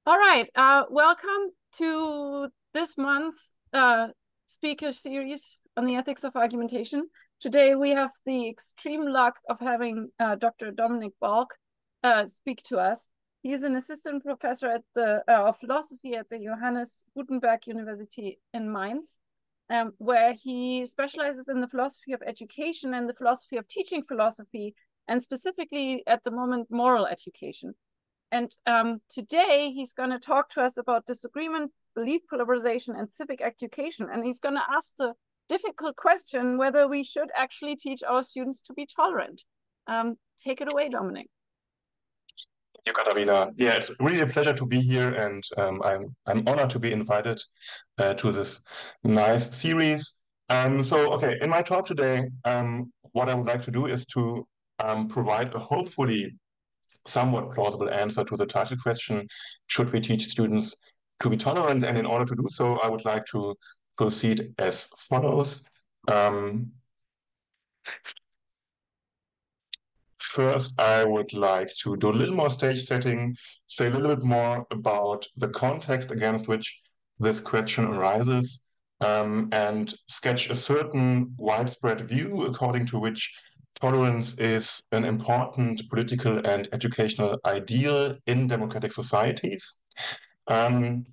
All right, welcome to this month's speaker series on the ethics of argumentation. Today we have the extreme luck of having Dr. Dominik Balg speak to us. He is an assistant professor at the of philosophy at the Johannes Gutenberg University in Mainz, where he specializes in the philosophy of education and the philosophy of teaching philosophy, and specifically at the moment, moral education. And today he's going to talk to us about disagreement, belief polarization, and civic education. And he's going to ask the difficult question whether we should actually teach our students to be tolerant. Take it away, Dominik. Thank you, Katharina. Yeah, it's really a pleasure to be here, and I'm honored to be invited to this nice series. Okay, in my talk today, what I would like to do is to provide a hopefully somewhat plausible answer to the title question, should we teach students to be tolerant? And in order to do so, I would like to proceed as follows. First, I would like to do a little more stage setting, say a little bit more about the context against which this question arises, and sketch a certain widespread view according to which tolerance is an important political and educational ideal in democratic societies. Um,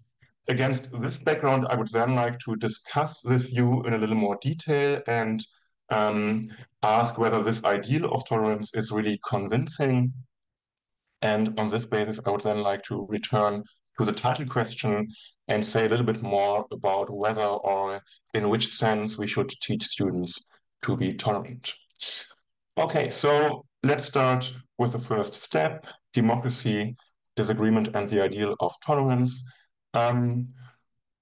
Against this background, I would then like to discuss this view in a little more detail and um, ask whether this ideal of tolerance is really convincing. And on this basis, I would then like to return to the title question and say a little bit more about whether or in which sense we should teach students to be tolerant. Okay, so let's start with the first step, democracy, disagreement, and the ideal of tolerance. Um,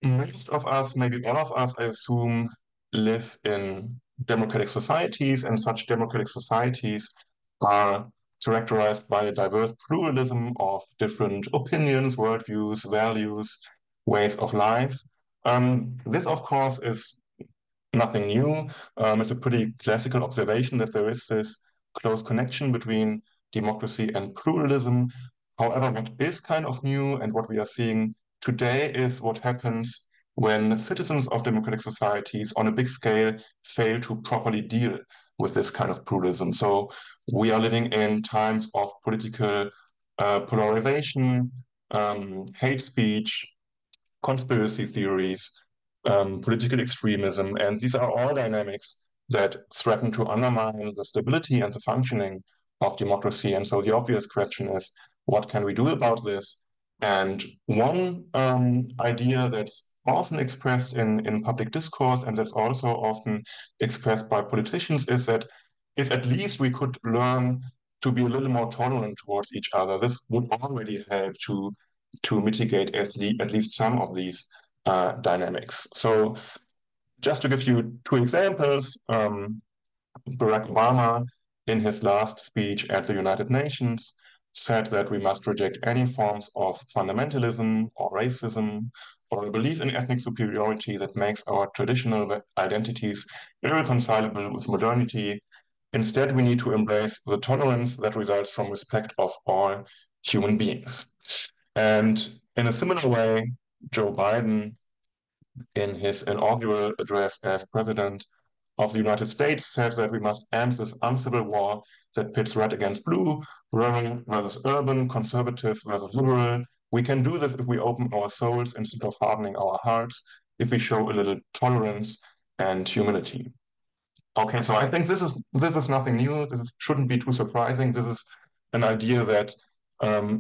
Most of us, maybe all of us, I assume, live in democratic societies, and such democratic societies are characterized by a diverse pluralism of different opinions, worldviews, values, ways of life. This, of course, is nothing new. It's a pretty classical observation that there is this close connection between democracy and pluralism. However, what is kind of new and what we are seeing today is what happens when citizens of democratic societies on a big scale fail to properly deal with this kind of pluralism. So we are living in times of political polarization, hate speech, conspiracy theories, political extremism, and these are all dynamics that threaten to undermine the stability and the functioning of democracy. And so the obvious question is, what can we do about this? And one idea that's often expressed in public discourse and that's also often expressed by politicians is that if at least we could learn to be a little more tolerant towards each other, this would already help to mitigate at least some of these dynamics. So just to give you two examples, Barack Obama, in his last speech at the United Nations, said that we must reject any forms of fundamentalism or racism or a belief in ethnic superiority that makes our traditional identities irreconcilable with modernity. Instead, we need to embrace the tolerance that results from respect of all human beings. And in a similar way, Joe Biden, in his inaugural address as president of the United States, said that we must end this uncivil war that pits red against blue, rural versus urban, conservative versus liberal. We can do this if we open our souls instead of hardening our hearts, if we show a little tolerance and humility. Okay, so I think this is nothing new. Shouldn't be too surprising. This is an idea that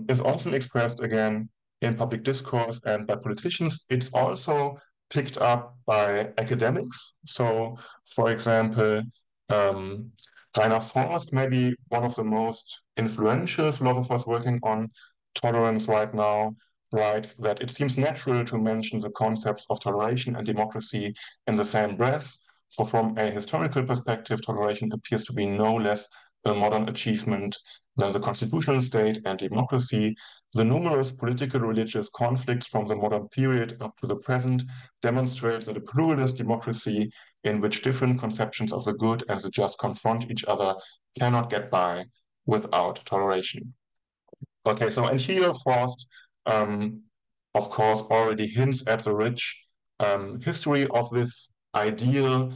is often expressed again in public discourse and by politicians. It's also picked up by academics. So, for example, um, Rainer Forst, maybe one of the most influential philosophers working on tolerance right now, writes that it seems natural to mention the concepts of toleration and democracy in the same breath. So from a historical perspective, toleration appears to be no less a modern achievement than the constitutional state and democracy. The numerous political religious conflicts from the modern period up to the present demonstrate that a pluralist democracy in which different conceptions of the good and the just confront each other cannot get by without toleration. Okay, so and here Forst of course, already hints at the rich history of this ideal.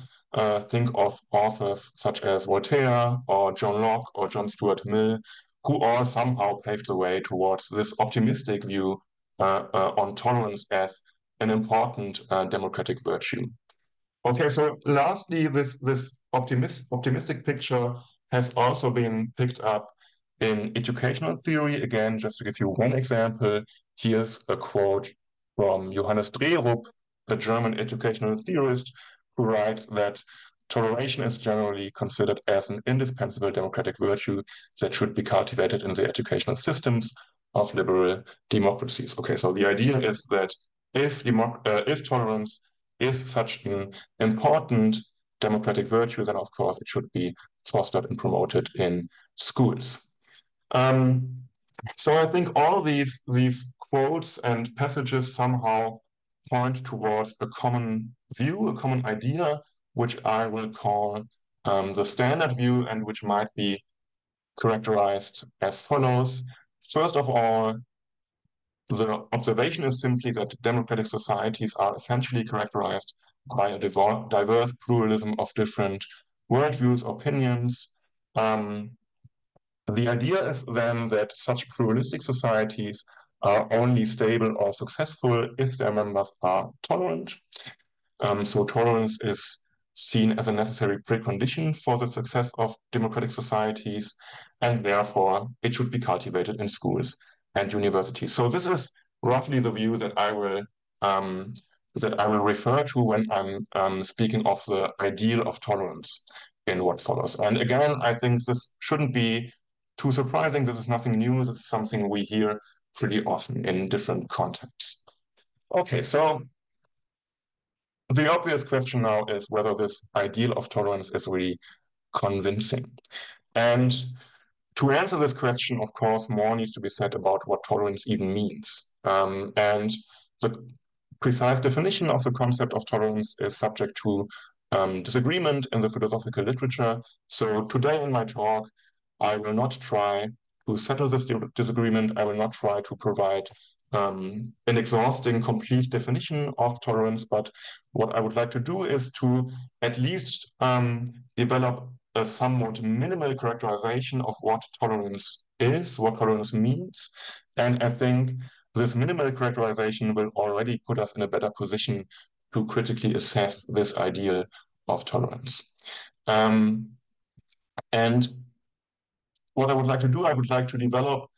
Think of authors such as Voltaire or John Locke or John Stuart Mill, who all somehow paved the way towards this optimistic view on tolerance as an important democratic virtue. Okay, so lastly, this optimistic picture has also been picked up in educational theory. Again, just to give you one example, here's a quote from Johannes Drerup, a German educational theorist, who writes that toleration is generally considered as an indispensable democratic virtue that should be cultivated in the educational systems of liberal democracies. Okay, so the idea is that if tolerance is such an important democratic virtue, then of course it should be fostered and promoted in schools. So I think all these quotes and passages somehow point towards a common view, a common idea, which I will call the standard view, and which might be characterized as follows. First of all, the observation is simply that democratic societies are essentially characterized by a diverse pluralism of different worldviews, opinions. The idea is then that such pluralistic societies are only stable or successful if their members are tolerant. So tolerance is seen as a necessary precondition for the success of democratic societies, and therefore it should be cultivated in schools and universities. So this is roughly the view that I will refer to when I'm speaking of the ideal of tolerance in what follows. And again, I think this shouldn't be too surprising. This is nothing new. This is something we hear pretty often in different contexts. Okay, so the obvious question now is whether this ideal of tolerance is really convincing. And to answer this question, of course, more needs to be said about what tolerance even means. And the precise definition of the concept of tolerance is subject to disagreement in the philosophical literature. So today in my talk, I will not try to settle this disagreement. I will not try to provide an exhausting, complete definition of tolerance, but what I would like to do is to at least develop a somewhat minimal characterization of what tolerance is, what tolerance means. And I think this minimal characterization will already put us in a better position to critically assess this ideal of tolerance. And what I would like to do, I would like to develop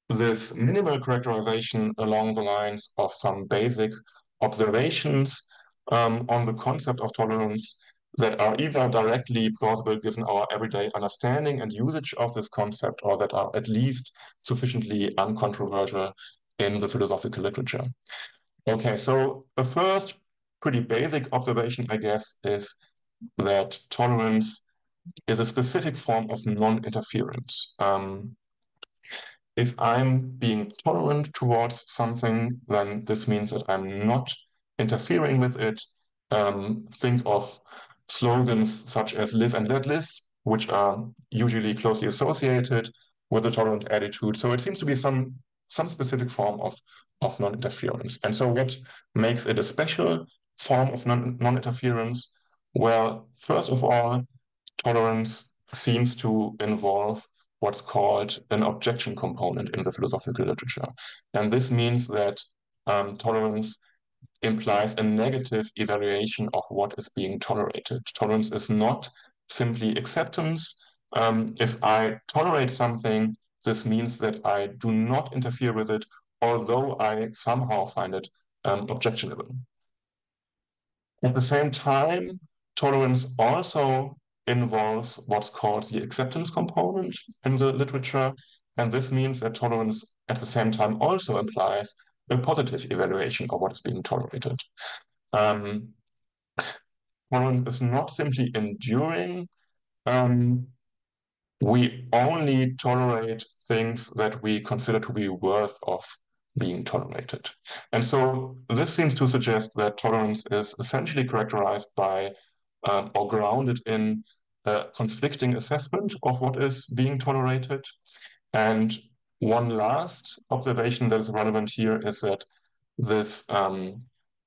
this minimal characterization along the lines of some basic observations on the concept of tolerance that are either directly plausible given our everyday understanding and usage of this concept, or that are at least sufficiently uncontroversial in the philosophical literature. Okay, so the first pretty basic observation, I guess, is that tolerance is a specific form of non-interference. If I'm being tolerant towards something, then this means that I'm not interfering with it. Think of slogans such as live and let live, which are usually closely associated with a tolerant attitude. So it seems to be some specific form of non-interference. And so what makes it a special form of non-interference? Well, first of all, tolerance seems to involve what's called an objection component in the philosophical literature. And this means that tolerance implies a negative evaluation of what is being tolerated. Tolerance is not simply acceptance. If I tolerate something, this means that I do not interfere with it, although I somehow find it objectionable. At the same time, tolerance also involves what's called the acceptance component in the literature. And this means that tolerance at the same time also implies a positive evaluation of what is being tolerated. Tolerance is not simply enduring. We only tolerate things that we consider to be worth of being tolerated. And so this seems to suggest that tolerance is essentially characterized by or grounded in a conflicting assessment of what is being tolerated. And one last observation that is relevant here is that this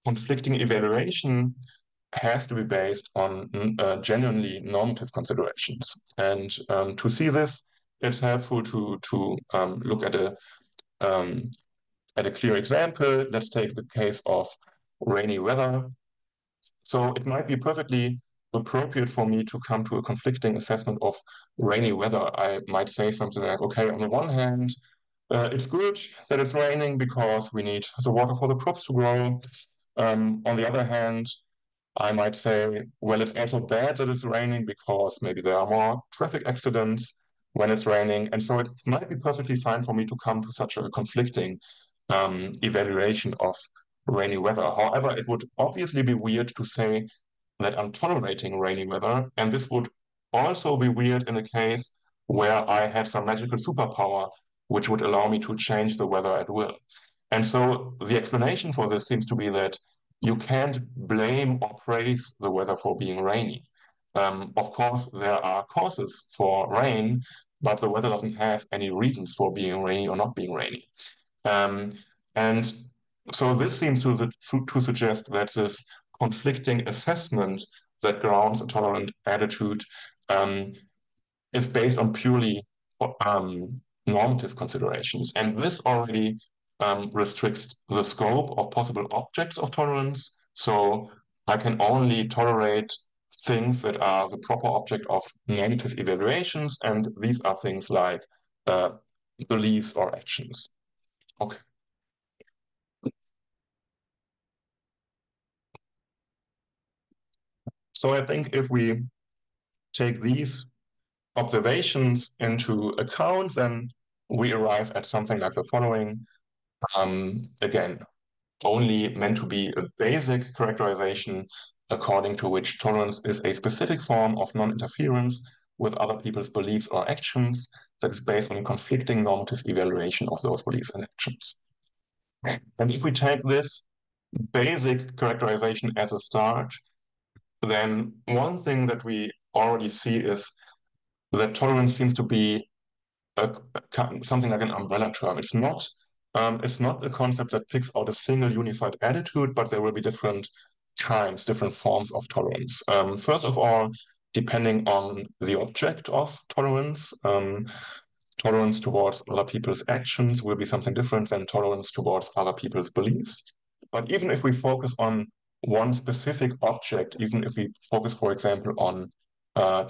conflicting evaluation has to be based on genuinely normative considerations. And to see this, it's helpful to look at a clear example. Let's take the case of rainy weather. So it might be perfectly appropriate for me to come to a conflicting assessment of rainy weather. I might say something like, okay, on the one hand, it's good that it's raining because we need the water for the crops to grow. On the other hand, I might say, well, it's also bad that it's raining because maybe there are more traffic accidents when it's raining. And so it might be perfectly fine for me to come to such a conflicting evaluation of rainy weather. However, it would obviously be weird to say that I'm tolerating rainy weather. And this would also be weird in a case where I had some magical superpower, which would allow me to change the weather at will. And so the explanation for this seems to be that you can't blame or praise the weather for being rainy. Of course, there are causes for rain, but the weather doesn't have any reasons for being rainy or not being rainy. Um, and so this seems to suggest that this conflicting assessment that grounds a tolerant attitude is based on purely normative considerations. And this already restricts the scope of possible objects of tolerance. So I can only tolerate things that are the proper object of normative evaluations, and these are things like beliefs or actions. Okay. So I think if we take these observations into account, then we arrive at something like the following. Again, only meant to be a basic characterization according to which tolerance is a specific form of non-interference with other people's beliefs or actions that is based on conflicting normative evaluation of those beliefs and actions. And if we take this basic characterization as a start, then one thing that we already see is that tolerance seems to be something like an umbrella term. It's not a concept that picks out a single unified attitude, but there will be different kinds, different forms of tolerance. First of all, depending on the object of tolerance, tolerance towards other people's actions will be something different than tolerance towards other people's beliefs. But even if we focus on one specific object, even if we focus, for example, on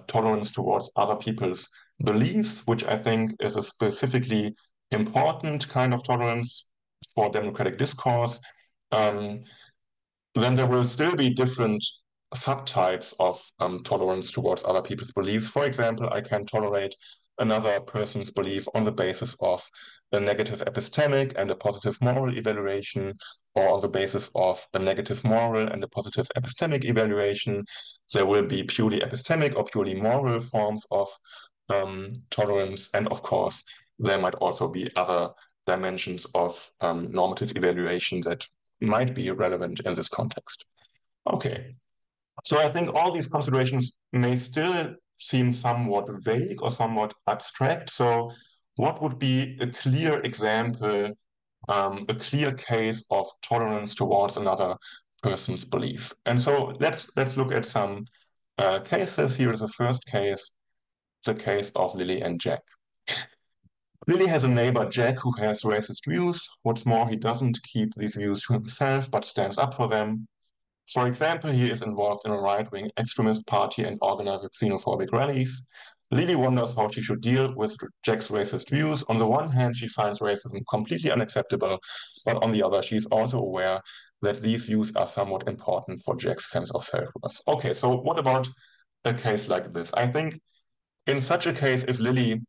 tolerance towards other people's beliefs, which I think is a specifically important kind of tolerance for democratic discourse, then there will still be different subtypes of tolerance towards other people's beliefs. For example, I can tolerate another person's belief on the basis of a negative epistemic and a positive moral evaluation, or on the basis of a negative moral and a positive epistemic evaluation. There will be purely epistemic or purely moral forms of tolerance. And of course, there might also be other dimensions of normative evaluation that might be relevant in this context. Okay, so I think all these considerations may still seem somewhat vague or somewhat abstract. So what would be a clear example, a clear case of tolerance towards another person's belief? And so let's look at some cases. Here is the first case, the case of Lily and Jack. Lily has a neighbor, Jack, who has racist views. What's more, he doesn't keep these views to himself, but stands up for them. For example, he is involved in a right-wing extremist party and organizes xenophobic rallies. Lily wonders how she should deal with Jack's racist views. On the one hand, she finds racism completely unacceptable, but on the other, she's also aware that these views are somewhat important for Jack's sense of self-worth. Okay, so what about a case like this? I think in such a case, if Lily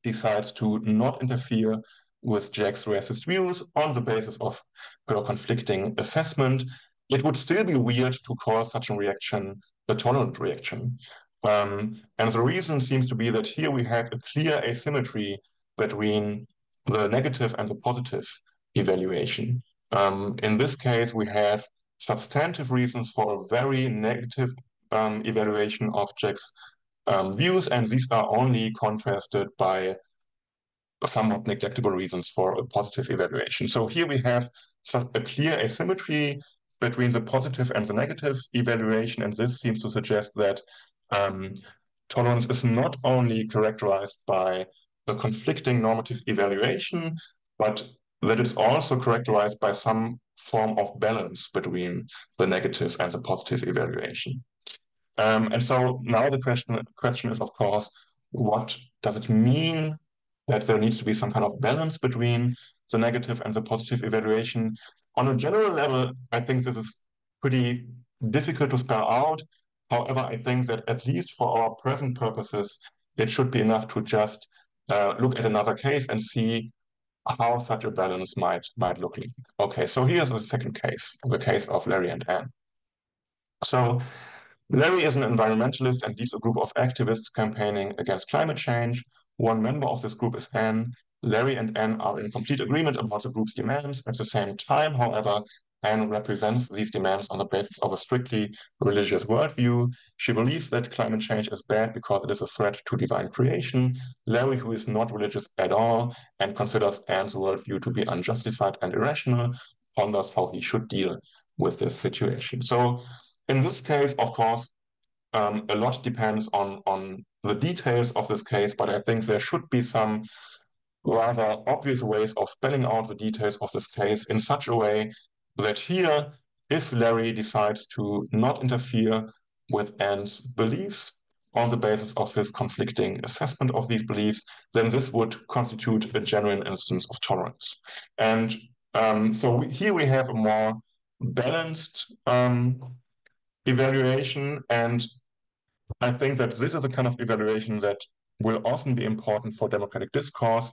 decides to not interfere with Jack's racist views on the basis of her conflicting assessment, it would still be weird to call such a reaction a tolerant reaction. And the reason seems to be that here we have a clear asymmetry between the negative and the positive evaluation. In this case, we have substantive reasons for a very negative evaluation of Jack's views, and these are only contrasted by somewhat neglectable reasons for a positive evaluation. So here we have a clear asymmetry between the positive and the negative evaluation, and this seems to suggest that tolerance is not only characterized by a conflicting normative evaluation, but that it's also characterized by some form of balance between the negative and the positive evaluation. And so now the question is, of course, what does it mean that there needs to be some kind of balance between the negative and the positive evaluation? On a general level, I think this is pretty difficult to spell out. However, I think that at least for our present purposes, it should be enough to just look at another case and see how such a balance might look like. Okay, so here's the second case, the case of Larry and Anne. So Larry is an environmentalist and leads a group of activists campaigning against climate change. One member of this group is Anne. Larry and Anne are in complete agreement about the group's demands. At the same time, however, Anne represents these demands on the basis of a strictly religious worldview. She believes that climate change is bad because it is a threat to divine creation. Larry, who is not religious at all and considers Anne's worldview to be unjustified and irrational, ponders how he should deal with this situation. So in this case, of course, a lot depends on the details of this case, but I think there should be some rather obvious ways of spelling out the details of this case in such a way that here, if Larry decides to not interfere with Anne's beliefs on the basis of his conflicting assessment of these beliefs, then this would constitute a genuine instance of tolerance. And so here we have a more balanced evaluation, and I think that this is a kind of evaluation that will often be important for democratic discourse.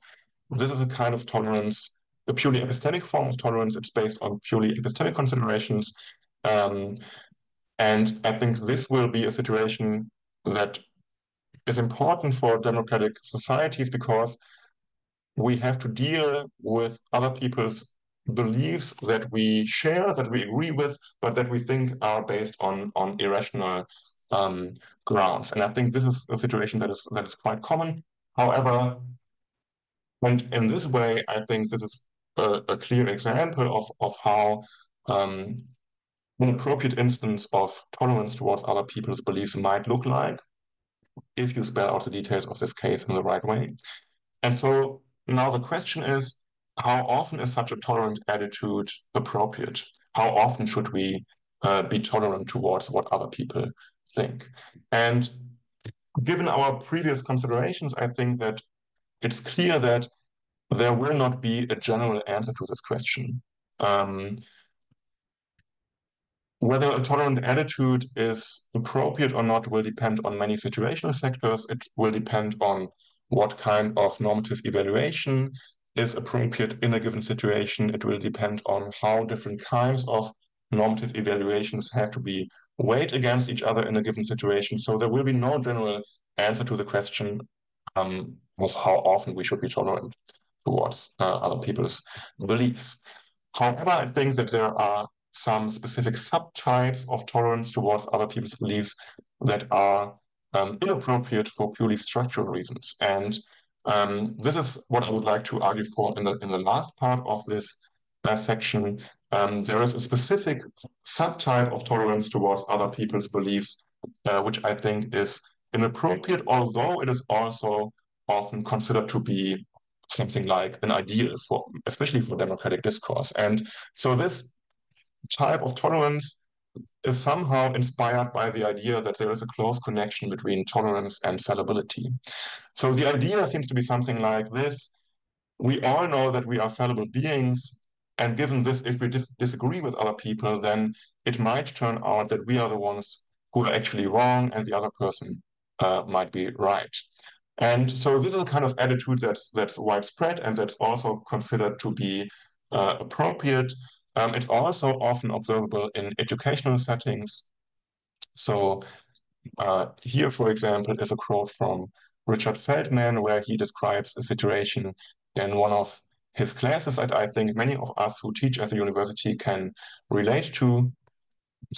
This is a kind of tolerance, a purely epistemic form of tolerance. It's based on purely epistemic considerations. And I think this will be a situation that is important for democratic societies because we have to deal with other people's beliefs that we share, that we agree with, but that we think are based on irrational grounds. And I think this is a situation that is quite common. However, and in this way, I think this is a clear example of how an appropriate instance of tolerance towards other people's beliefs might look like if you spell out the details of this case in the right way. And so now the question is, how often is such a tolerant attitude appropriate? How often should we be tolerant towards what other people think? And given our previous considerations, I think that it's clear that there will not be a general answer to this question. Whether a tolerant attitude is appropriate or not will depend on many situational factors. It will depend on what kind of normative evaluation is appropriate in a given situation. It will depend on how different kinds of normative evaluations have to be weighed against each other in a given situation. So there will be no general answer to the question of how often we should be tolerant towards other people's beliefs. However, I think that there are some specific subtypes of tolerance towards other people's beliefs that are inappropriate for purely structural reasons. And this is what I would like to argue for in the last part of this section. There is a specific subtype of tolerance towards other people's beliefs, which I think is inappropriate, although it is also often considered to be something like an ideal for, especially for democratic discourse. And so this type of tolerance is somehow inspired by the idea that there is a close connection between tolerance and fallibility. So the idea seems to be something like this. We all know that we are fallible beings, and given this, if we disagree with other people, then it might turn out that we are the ones who are actually wrong and the other person might be right. And so this is a kind of attitude that's widespread and that's also considered to be appropriate. It's also often observable in educational settings. So here, for example, is a quote from Richard Feldman, where he describes a situation in one of his classes that I think many of us who teach at the university can relate to.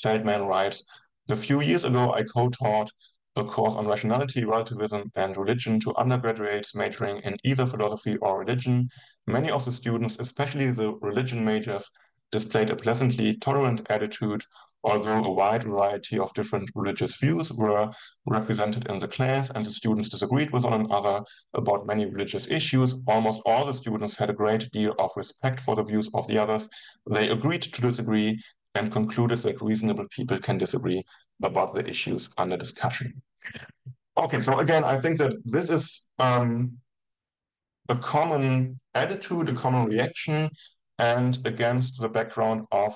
Feldman writes, "A few years ago, I co-taught a course on rationality, relativism, and religion to undergraduates majoring in either philosophy or religion. Many of the students, especially the religion majors, displayed a pleasantly tolerant attitude, although a wide variety of different religious views were represented in the class and the students disagreed with one another about many religious issues. Almost all the students had a great deal of respect for the views of the others. They agreed to disagree and concluded that reasonable people can disagree about the issues under discussion. Okay, so again, I think that this is a common attitude, a common reaction, and against the background of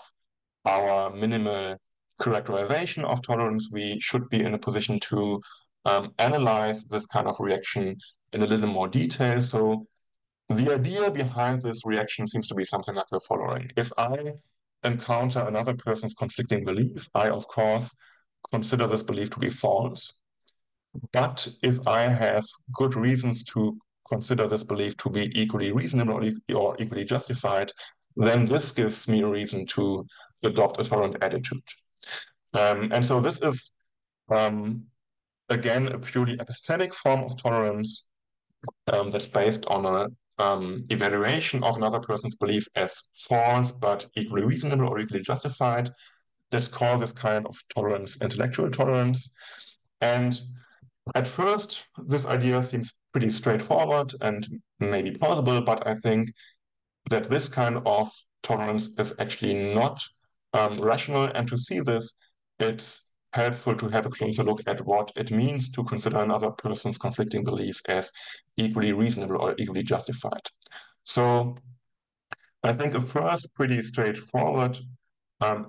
our minimal characterization of tolerance, we should be in a position to analyze this kind of reaction in a little more detail. So the idea behind this reaction seems to be something like the following. If I encounter another person's conflicting belief, I, of course, consider this belief to be false. But if I have good reasons to consider this belief to be equally reasonable or equally justified, then this gives me a reason to adopt a tolerant attitude. And so this is, again, a purely epistemic form of tolerance that's based on a evaluation of another person's belief as false but equally reasonable or equally justified. Let's call this kind of tolerance intellectual tolerance. And at first, this idea seems pretty straightforward and maybe plausible, but I think that this kind of tolerance is actually not rational. And to see this, it's helpful to have a closer look at what it means to consider another person's conflicting belief as equally reasonable or equally justified. So I think a first pretty straightforward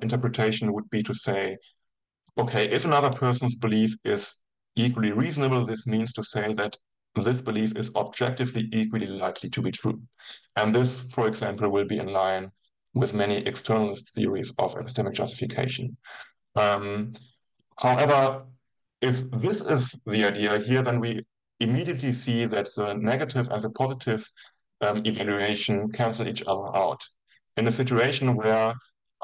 interpretation would be to say, okay, if another person's belief is equally reasonable, this means to say that this belief is objectively equally likely to be true. And this, for example, will be in line with many externalist theories of epistemic justification. However, if this is the idea here, then we immediately see that the negative and the positive evaluation cancel each other out. In a situation where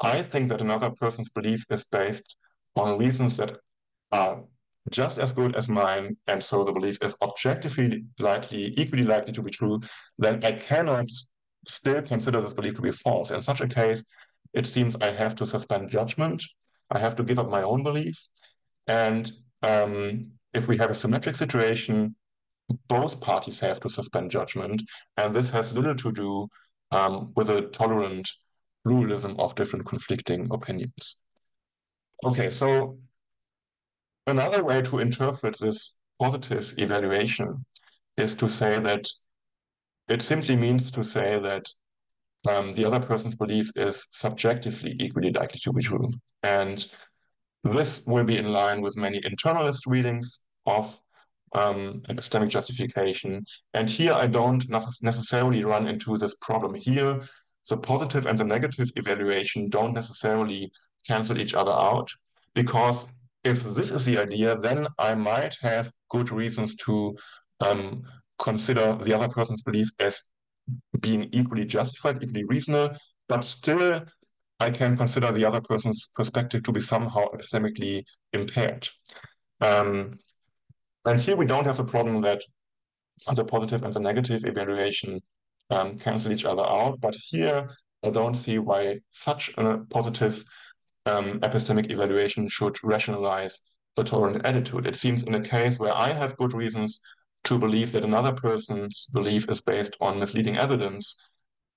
I think that another person's belief is based on reasons that are just as good as mine, and so the belief is objectively likely, equally likely to be true, then I cannot still consider this belief to be false. In such a case, it seems I have to suspend judgment. I have to give up my own belief. And if we have a symmetric situation, both parties have to suspend judgment. And this has little to do with a tolerant pluralism of different conflicting opinions. Okay, so another way to interpret this positive evaluation is to say that it simply means to say that the other person's belief is subjectively equally likely to be true. And this will be in line with many internalist readings of epistemic justification. And here I don't necessarily run into this problem here. The positive and the negative evaluation don't necessarily cancel each other out, because if this is the idea, then I might have good reasons to consider the other person's belief as being equally justified, equally reasonable, but still I can consider the other person's perspective to be somehow epistemically impaired. And here we don't have the problem that the positive and the negative evaluation cancel each other out, but here I don't see why such a positive epistemic evaluation should rationalize the tolerant attitude. It seems in a case where I have good reasons to believe that another person's belief is based on misleading evidence,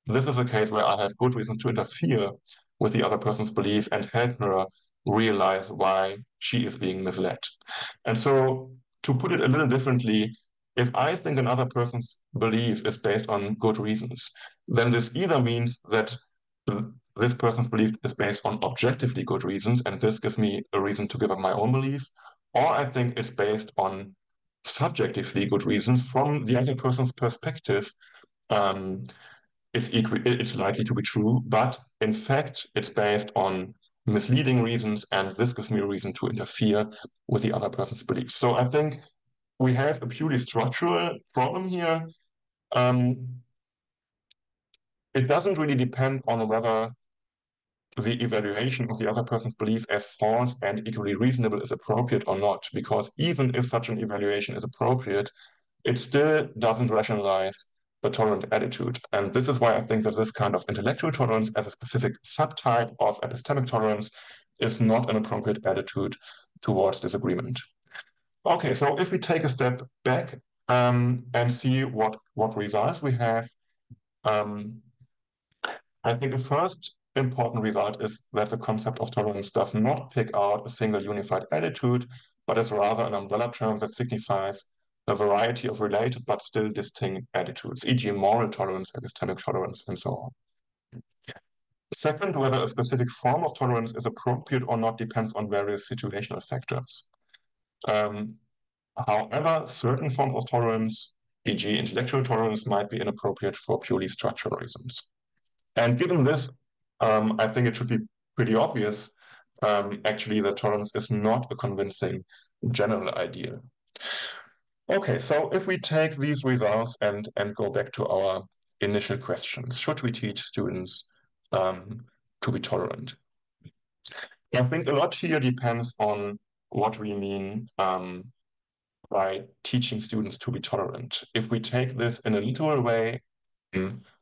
this is a case where I have good reason to interfere with the other person's belief and help her realize why she is being misled. And so, to put it a little differently, if I think another person's belief is based on good reasons, then this either means that this person's belief is based on objectively good reasons, and this gives me a reason to give up my own belief, or I think it's based on subjectively good reasons from the other person's perspective. It's likely to be true, but in fact, it's based on misleading reasons, and this gives me a reason to interfere with the other person's beliefs. So I think we have a purely structural problem here. It doesn't really depend on whether the evaluation of the other person's belief as false and equally reasonable is appropriate or not, because even if such an evaluation is appropriate, it still doesn't rationalize a tolerant attitude. And this is why I think that this kind of intellectual tolerance as a specific subtype of epistemic tolerance is not an appropriate attitude towards disagreement. Okay, so if we take a step back and see what results we have, I think the first important result is that the concept of tolerance does not pick out a single unified attitude, but is rather an umbrella term that signifies a variety of related but still distinct attitudes, e.g. moral tolerance, epistemic tolerance, and so on. Second, whether a specific form of tolerance is appropriate or not depends on various situational factors. However, certain forms of tolerance, e.g. intellectual tolerance, might be inappropriate for purely structural reasons. And given this, I think it should be pretty obvious, actually, that tolerance is not a convincing general ideal. Okay, so if we take these results and go back to our initial questions, should we teach students to be tolerant? I think a lot here depends on what we mean by teaching students to be tolerant. If we take this in a literal way,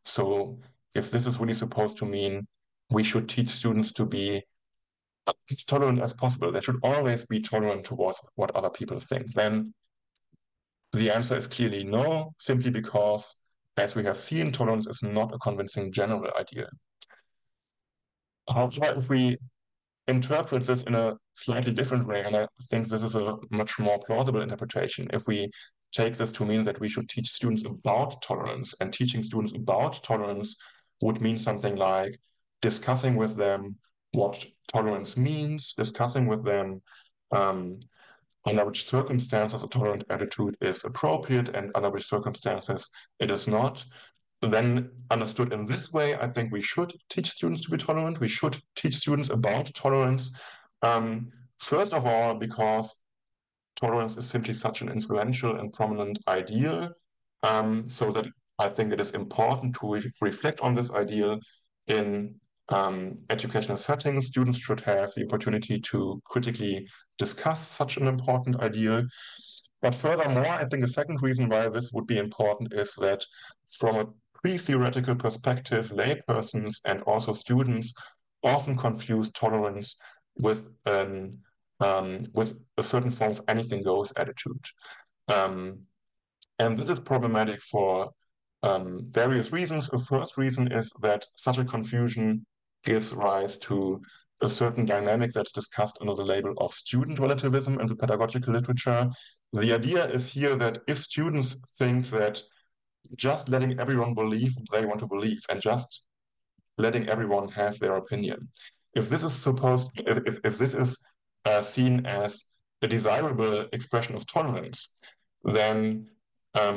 so if this is really supposed to mean we should teach students to be as tolerant as possible, they should always be tolerant towards what other people think, then the answer is clearly no, simply because, as we have seen, tolerance is not a convincing general idea. However, if we interpret this in a slightly different way, and I think this is a much more plausible interpretation, if we take this to mean that we should teach students about tolerance, and teaching students about tolerance would mean something like discussing with them what tolerance means, discussing with them under which circumstances a tolerant attitude is appropriate and under which circumstances it is not. Then understood in this way, I think we should teach students to be tolerant. We should teach students about tolerance. First of all, because tolerance is simply such an influential and prominent ideal, so that I think it is important to reflect on this ideal in educational settings. Students should have the opportunity to critically discuss such an important ideal. But furthermore, I think a second reason why this would be important is that from a pre-theoretical perspective, laypersons and also students often confuse tolerance with a certain form of anything goes attitude. And this is problematic for various reasons. The first reason is that such a confusion gives rise to a certain dynamic that's discussed under the label of student relativism in the pedagogical literature. The idea is here that if students think that just letting everyone believe what they want to believe and just letting everyone have their opinion, if this is if this is seen as a desirable expression of tolerance, then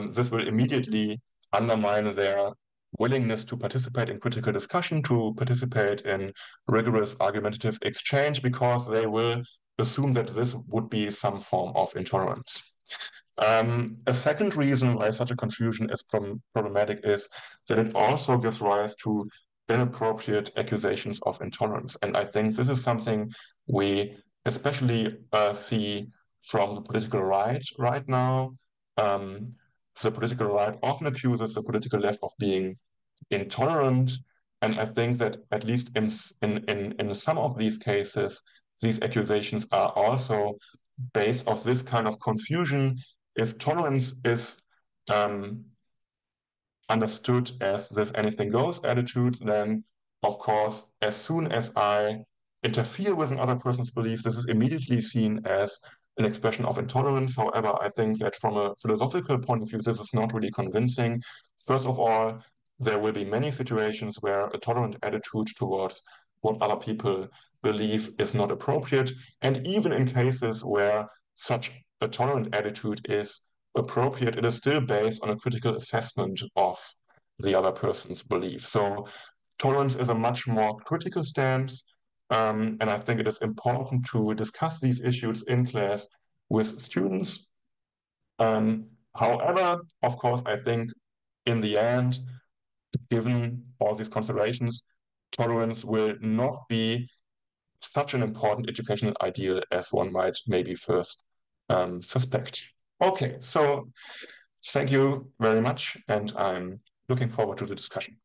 this will immediately undermine their willingness to participate in critical discussion, to participate in rigorous argumentative exchange, because they will assume that this would be some form of intolerance. A second reason why such a confusion is problematic is that it also gives rise to inappropriate accusations of intolerance. And I think this is something we especially see from the political right now. The political right often accuses the political left of being intolerant. And I think that at least in some of these cases, these accusations are also based on this kind of confusion. If tolerance is understood as this anything goes attitude, then of course, as soon as I interfere with another person's beliefs, this is immediately seen as an expression of intolerance. However, I think that from a philosophical point of view, this is not really convincing. First of all, there will be many situations where a tolerant attitude towards what other people believe is not appropriate. And even in cases where such a tolerant attitude is appropriate, it is still based on a critical assessment of the other person's belief. So tolerance is a much more critical stance. And I think it is important to discuss these issues in class with students. However, of course, I think in the end, given all these considerations, tolerance will not be such an important educational ideal as one might maybe first suspect. Okay, so thank you very much, and I'm looking forward to the discussion.